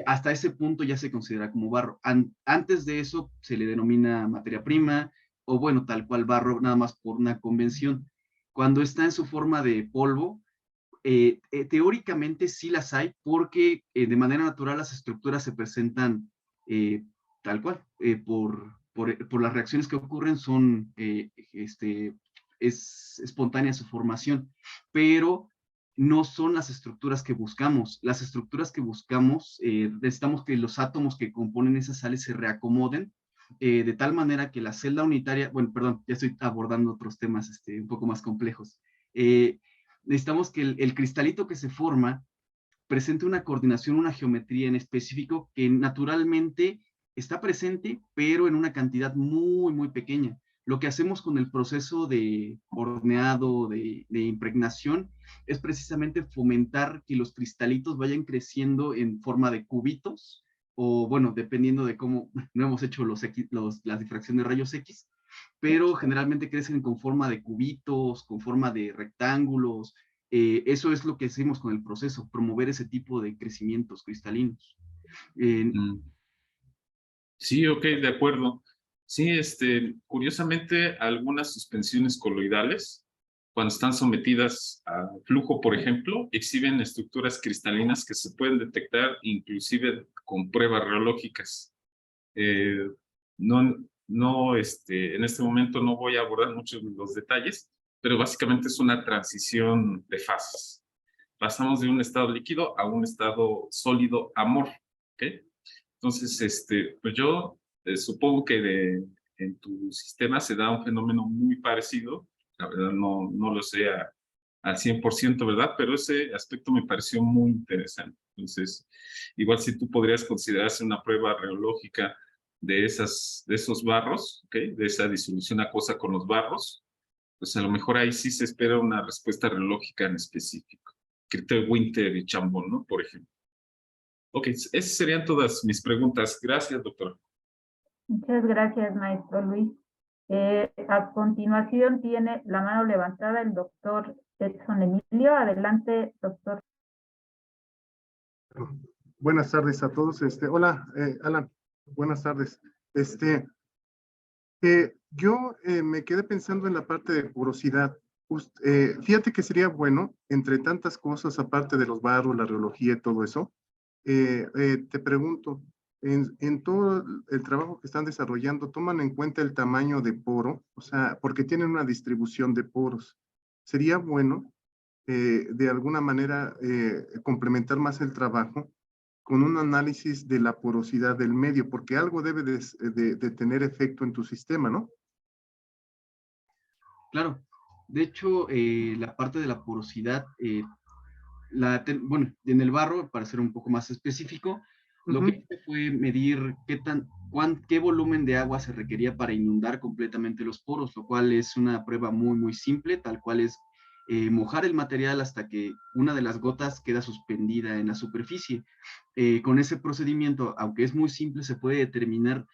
Hasta ese punto ya se considera como barro. Antes de eso se le denomina materia prima o bueno, tal cual barro, nada más por una convención. Cuando está en su forma de polvo, teóricamente sí las hay porque de manera natural las estructuras se presentan tal cual, por las reacciones que ocurren son, es espontánea su formación, pero no son las estructuras que buscamos. Las estructuras que buscamos, necesitamos que los átomos que componen esas sales se reacomoden de tal manera que la celda unitaria, bueno, perdón, ya estoy abordando otros temas un poco más complejos. Necesitamos que el cristalito que se forma presente una coordinación, una geometría en específico que naturalmente está presente, pero en una cantidad muy, muy pequeña. Lo que hacemos con el proceso de horneado, de impregnación, es precisamente fomentar que los cristalitos vayan creciendo en forma de cubitos, o bueno, dependiendo de cómo, no hemos hecho las difracciones de rayos X, pero generalmente crecen con forma de cubitos, con forma de rectángulos. Eso es lo que hacemos con el proceso, promover ese tipo de crecimientos cristalinos. Sí, ok, de acuerdo. Sí, curiosamente, algunas suspensiones coloidales, cuando están sometidas a flujo, por ejemplo, exhiben estructuras cristalinas que se pueden detectar inclusive con pruebas reológicas. En este momento no voy a abordar muchos de los detalles, pero básicamente es una transición de fases. Pasamos de un estado líquido a un estado sólido amorfo, ¿ok? Entonces, pues yo supongo que en tu sistema se da un fenómeno muy parecido. La verdad no lo sé al 100%, ¿verdad? Pero ese aspecto me pareció muy interesante. Entonces, igual si tú podrías considerarse una prueba reológica de esos barros, ¿ok? De esa disolución acuosa con los barros, pues a lo mejor ahí sí se espera una respuesta reológica en específico. Winter y Chambón, ¿no? Por ejemplo. Ok, esas serían todas mis preguntas. Gracias, doctora. Muchas gracias, maestro Luis. A continuación tiene la mano levantada el doctor Edson Emilio. Adelante, doctor. Buenas tardes a todos. Hola, Alan. Buenas tardes. Yo me quedé pensando en la parte de porosidad. Fíjate que sería bueno, entre tantas cosas, aparte de los barros, la reología y todo eso, te pregunto, en todo el trabajo que están desarrollando, ¿toman en cuenta el tamaño de poro? O sea, porque tienen una distribución de poros. Sería bueno, de alguna manera, complementar más el trabajo con un análisis de la porosidad del medio, porque algo debe de tener efecto en tu sistema, ¿no? Claro. De hecho, la parte de la porosidad, bueno, en el barro, para ser un poco más específico, lo que hice fue medir qué volumen de agua se requería para inundar completamente los poros, lo cual es una prueba muy, muy simple, tal cual es mojar el material hasta que una de las gotas queda suspendida en la superficie. Con ese procedimiento, aunque es muy simple, se puede determinar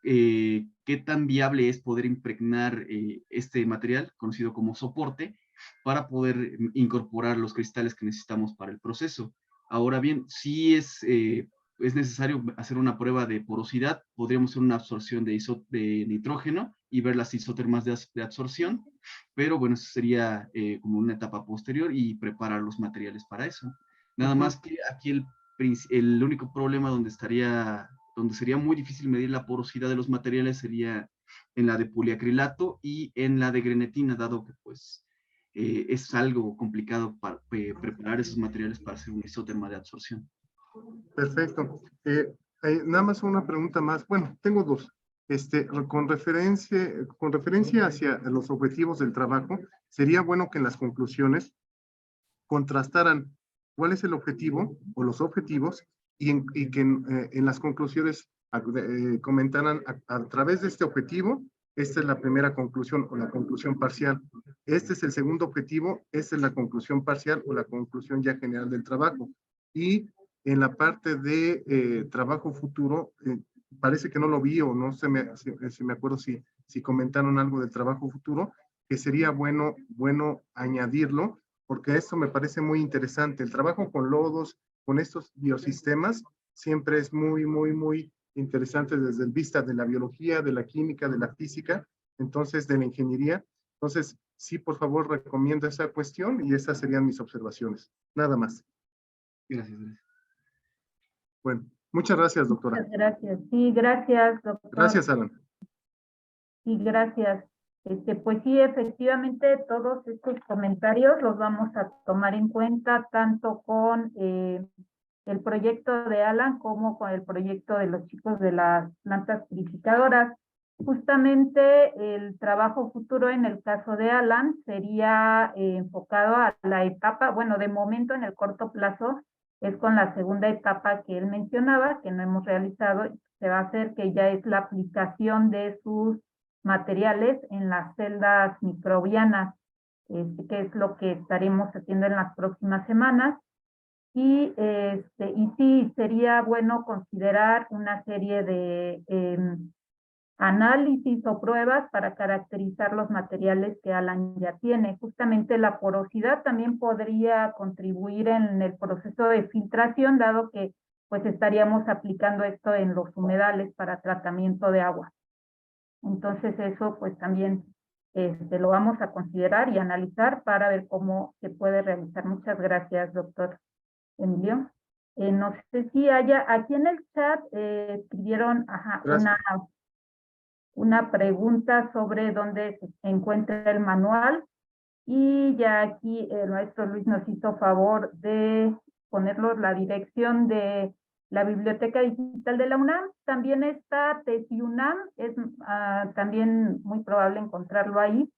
qué tan viable es poder impregnar este material, conocido como soporte, para poder incorporar los cristales que necesitamos para el proceso. Ahora bien, si es necesario hacer una prueba de porosidad, podríamos hacer una absorción de nitrógeno y ver las isótermas de absorción, pero bueno, eso sería como una etapa posterior y preparar los materiales para eso. Nada más que aquí el único problema donde sería muy difícil medir la porosidad de los materiales sería en la de poliacrilato y en la de grenetina, dado que pues es algo complicado para preparar esos materiales para hacer un isóterma de absorción. Perfecto. Nada más una pregunta más. Bueno, tengo dos. Con referencia hacia los objetivos del trabajo, sería bueno que en las conclusiones contrastaran cuál es el objetivo o los objetivos y que en las conclusiones comentaran a través de este objetivo, esta es la primera conclusión o la conclusión parcial. Este es el segundo objetivo, esta es la conclusión parcial o la conclusión ya general del trabajo. Y en la parte de trabajo futuro, parece que no lo vi o no se me acuerdo si comentaron algo del trabajo futuro, que sería bueno añadirlo, porque esto me parece muy interesante. El trabajo con lodos, con estos biosistemas, siempre es muy interesante desde el vista de la biología, de la química, de la física, entonces de la ingeniería. Entonces, sí, por favor, recomiendo esa cuestión y esas serían mis observaciones. Nada más. Gracias. Bueno, muchas gracias, doctora. Muchas gracias. Sí, gracias, doctor. Gracias, Alan. Sí, gracias. Pues sí, efectivamente, todos estos comentarios los vamos a tomar en cuenta, tanto con el proyecto de Alan como con el proyecto de los chicos de las plantas purificadoras. Justamente el trabajo futuro en el caso de Alan sería enfocado a la etapa, bueno, de momento en el corto plazo, es con la segunda etapa que él mencionaba, que no hemos realizado, se va a hacer, que ya es la aplicación de sus materiales en las celdas microbianas, que es lo que estaremos haciendo en las próximas semanas. Y sí, sería bueno considerar una serie de análisis o pruebas para caracterizar los materiales que Alan ya tiene. Justamente la porosidad también podría contribuir en el proceso de filtración, dado que pues estaríamos aplicando esto en los humedales para tratamiento de agua. Entonces eso pues también lo vamos a considerar y analizar para ver cómo se puede realizar. Muchas gracias, doctor Emilio. No sé si haya, aquí en el chat escribieron una pregunta sobre dónde se encuentra el manual, y ya aquí el maestro Luis nos hizo favor de ponernos la dirección de la Biblioteca Digital de la UNAM. También está TesiUNAM, es también muy probable encontrarlo ahí.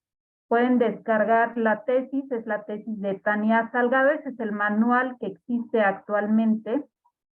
Pueden descargar la tesis, es la tesis de Tania Salgado, ese es el manual que existe actualmente,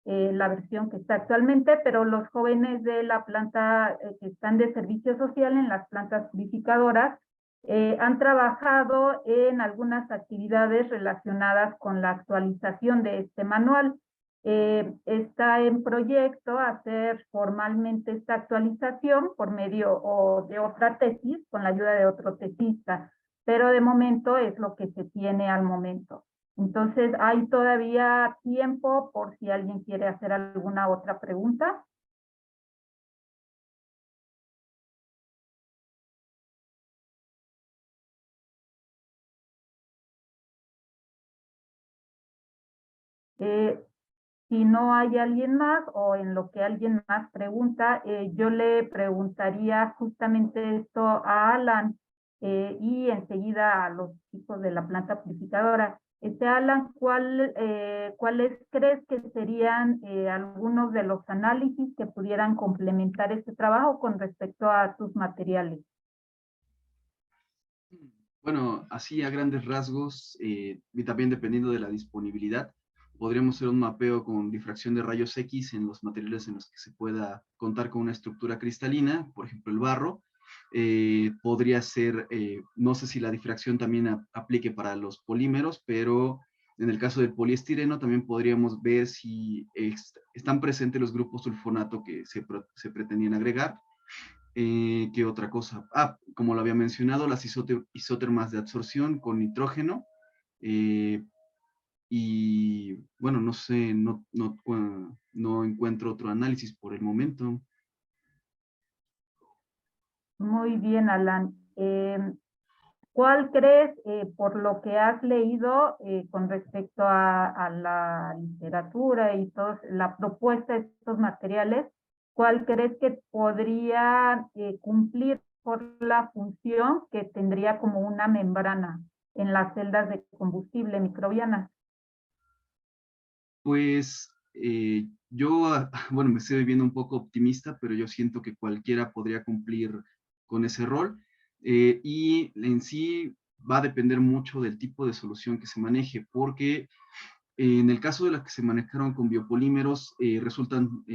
la versión que está actualmente, pero los jóvenes de la planta que están de servicio social en las plantas purificadoras han trabajado en algunas actividades relacionadas con la actualización de este manual. Está en proyecto hacer formalmente esta actualización por medio de otra tesis, con la ayuda de otro tesista, pero de momento es lo que se tiene al momento. Entonces, hay todavía tiempo por si alguien quiere hacer alguna otra pregunta. Si no hay alguien más o en lo que alguien más pregunta, yo le preguntaría justamente esto a Alan y enseguida a los chicos de la planta purificadora. Alan, ¿cuáles crees que serían algunos de los análisis que pudieran complementar este trabajo con respecto a sus materiales? Bueno, así a grandes rasgos, y también dependiendo de la disponibilidad, podríamos hacer un mapeo con difracción de rayos X en los materiales en los que se pueda contar con una estructura cristalina, por ejemplo el barro. Podría ser, no sé si la difracción también aplique para los polímeros, pero en el caso del poliestireno también podríamos ver si están presentes los grupos sulfonato que se pretendían agregar. ¿Qué otra cosa? Como lo había mencionado, las isótermas de absorción con nitrógeno. Y bueno, no sé, no encuentro otro análisis por el momento. Muy bien, Alan. ¿Cuál crees, por lo que has leído con respecto a la literatura y la propuesta de estos materiales, cuál crees que podría cumplir por la función que tendría como una membrana en las celdas de combustible microbianas? Pues yo, bueno, me estoy viendo un poco optimista, pero yo siento que cualquiera podría cumplir con ese rol. Y en sí va a depender mucho del tipo de solución que se maneje, porque en el caso de las que se manejaron con biopolímeros, resultan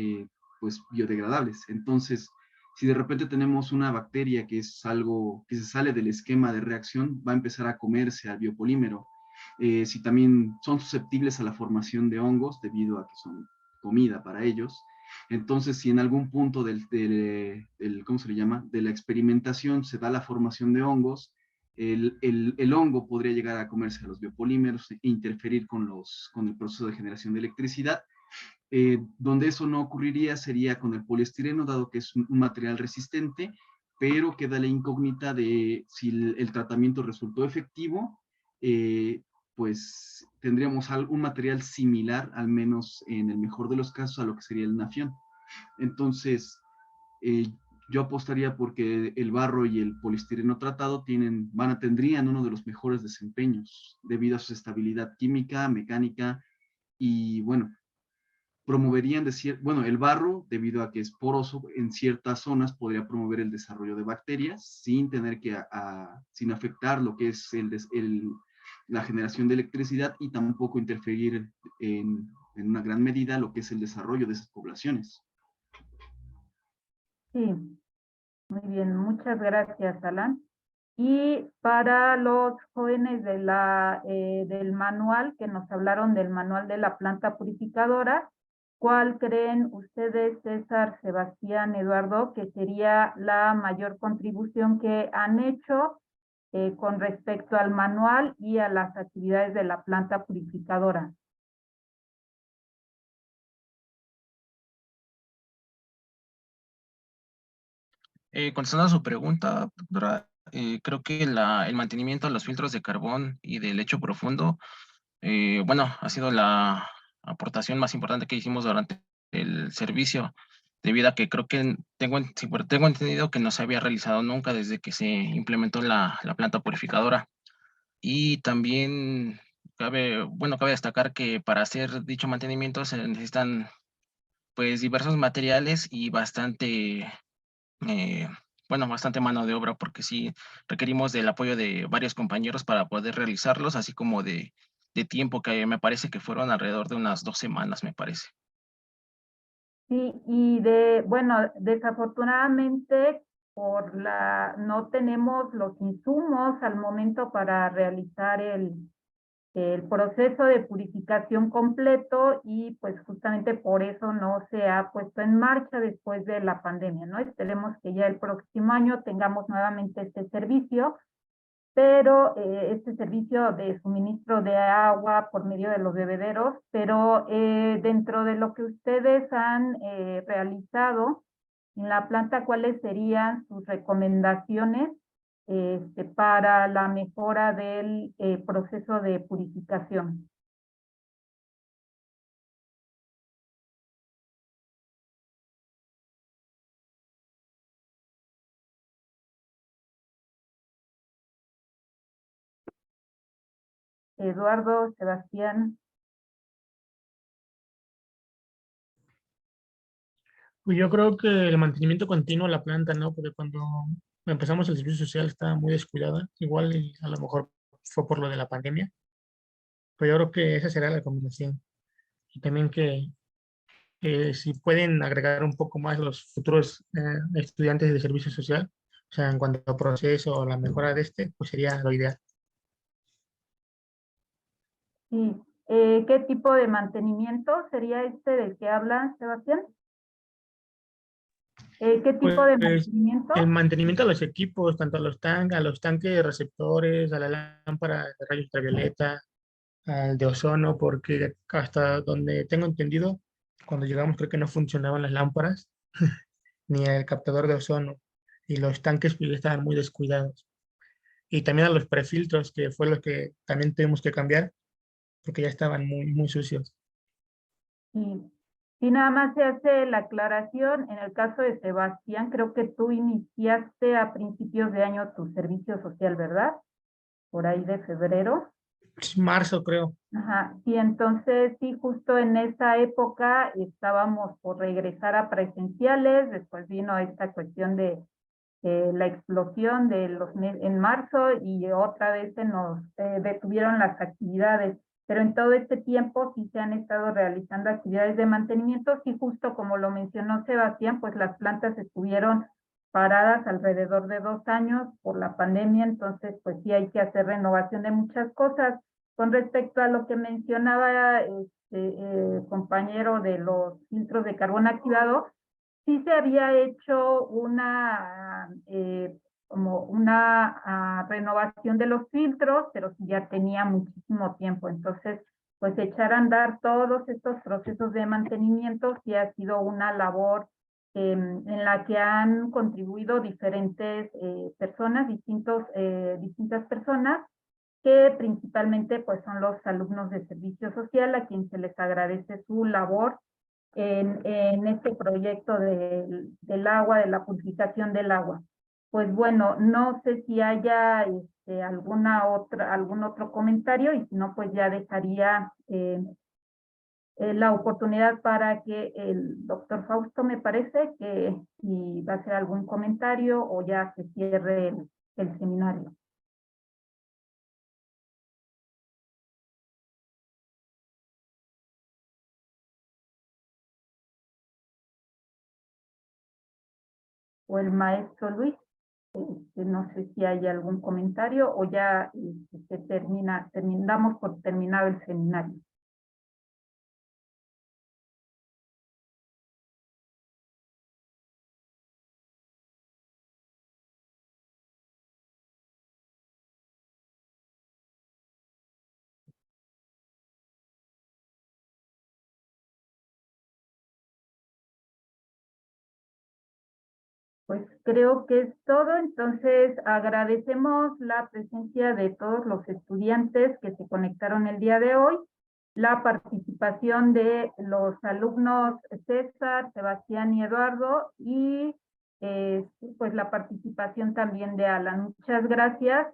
pues biodegradables. Entonces, si de repente tenemos una bacteria que es algo que se sale del esquema de reacción, va a empezar a comerse al biopolímero. Si también son susceptibles a la formación de hongos debido a que son comida para ellos. Entonces, si en algún punto ¿cómo se le llama? De la experimentación se da la formación de hongos, el hongo podría llegar a comerse a los biopolímeros e interferir con el proceso de generación de electricidad. Donde eso no ocurriría sería con el poliestireno, dado que es un material resistente, pero queda la incógnita de si el tratamiento resultó efectivo, pues tendríamos un material similar, al menos en el mejor de los casos, a lo que sería el nafión. Entonces, yo apostaría porque el barro y el poliestireno tratado tendrían uno de los mejores desempeños debido a su estabilidad química, mecánica y, bueno, promoverían el barro, debido a que es poroso, en ciertas zonas podría promover el desarrollo de bacterias sin tener sin afectar lo que es la generación de electricidad y tampoco interferir en una gran medida lo que es el desarrollo de esas poblaciones. Sí, muy bien, muchas gracias, Alan. Y para los jóvenes del manual, que nos hablaron del manual de la planta purificadora, ¿cuál creen ustedes, César, Sebastián, Eduardo, que sería la mayor contribución que han hecho con respecto al manual y a las actividades de la planta purificadora? Contestando a su pregunta, doctora, creo que el mantenimiento de los filtros de carbón y de lecho profundo, bueno, ha sido la aportación más importante que hicimos durante el servicio, debido a que creo que tengo entendido que no se había realizado nunca desde que se implementó la planta purificadora. Y también cabe destacar que para hacer dicho mantenimiento se necesitan pues diversos materiales y eh, bastante mano de obra, porque sí requerimos del apoyo de varios compañeros para poder realizarlos, así como de tiempo, que me parece que fueron alrededor de unas 2 semanas, me parece. Sí, bueno, desafortunadamente no tenemos los insumos al momento para realizar el proceso de purificación completo y pues justamente por eso no se ha puesto en marcha después de la pandemia, ¿no? Esperemos que ya el próximo año tengamos nuevamente este servicio, pero este servicio de suministro de agua por medio de los bebederos, pero dentro de lo que ustedes han realizado en la planta, ¿cuáles serían sus recomendaciones para la mejora del proceso de purificación? Eduardo, Sebastián. Pues yo creo que el mantenimiento continuo de la planta, ¿no? Porque cuando empezamos el servicio social estaba muy descuidada, igual y a lo mejor fue por lo de la pandemia, pero yo creo que esa será la recomendación. Y también que si pueden agregar un poco más los futuros estudiantes de servicio social, o sea, en cuanto a proceso o la mejora de pues sería lo ideal. Sí. ¿Qué tipo de mantenimiento sería este del que habla Sebastián? ¿Qué tipo de mantenimiento? El mantenimiento a los equipos, tanto a los tanques receptores, a la lámpara de rayos ultravioleta, al de ozono, porque hasta donde tengo entendido, cuando llegamos creo que no funcionaban las lámparas, ni el captador de ozono, y los tanques pues, estaban muy descuidados. Y también a los prefiltros, que fue lo que también tuvimos que cambiar, porque ya estaban muy sucios. Sí. Y nada más se hace la aclaración, en el caso de Sebastián, creo que tú iniciaste a principios de año tu servicio social, ¿verdad? Por ahí de febrero. Marzo, creo. Ajá, sí, entonces sí, justo en esa época estábamos por regresar a presenciales, después vino esta cuestión de la explosión de en marzo y otra vez se nos detuvieron las actividades. Pero en todo este tiempo sí se han estado realizando actividades de mantenimiento, sí, justo como lo mencionó Sebastián, pues las plantas estuvieron paradas alrededor de 2 años por la pandemia, entonces pues sí hay que hacer renovación de muchas cosas. Con respecto a lo que mencionaba compañero de los filtros de carbón activado, sí se había hecho como una renovación de los filtros, pero sí ya tenía muchísimo tiempo. Entonces, pues echar a andar todos estos procesos de mantenimiento sí ha sido una labor en la que han contribuido diferentes personas, distintas personas, que principalmente pues son los alumnos de servicio social, a quien se les agradece su labor en este proyecto del agua, de la purificación del agua. Pues bueno, no sé si haya algún otro comentario, y si no, pues ya dejaría la oportunidad para que el doctor Fausto, me parece, que si va a hacer algún comentario o ya se cierre el seminario. O el maestro Luis, no sé si hay algún comentario o ya terminamos por terminado el seminario. Pues creo que es todo, entonces agradecemos la presencia de todos los estudiantes que se conectaron el día de hoy, la participación de los alumnos César, Sebastián y Eduardo, y pues la participación también de Alan. Muchas gracias.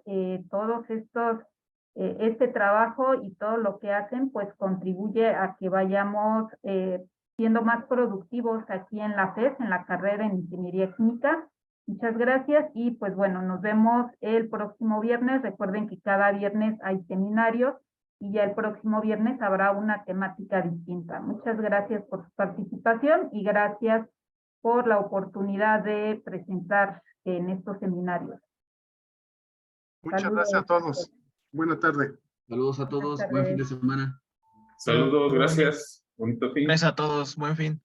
Todos este trabajo y todo lo que hacen pues contribuye a que vayamos siendo más productivos aquí en la FES, en la carrera en Ingeniería Química. Muchas gracias y pues bueno, nos vemos el próximo viernes. Recuerden que cada viernes hay seminarios y ya el próximo viernes habrá una temática distinta. Muchas gracias por su participación y gracias por la oportunidad de presentar en estos seminarios. Muchas gracias a todos. Buena tarde. Saludos a todos, Buenas buen fin de tardes. semana. Saludos, gracias. Bonito fin. Gracias a todos, buen fin.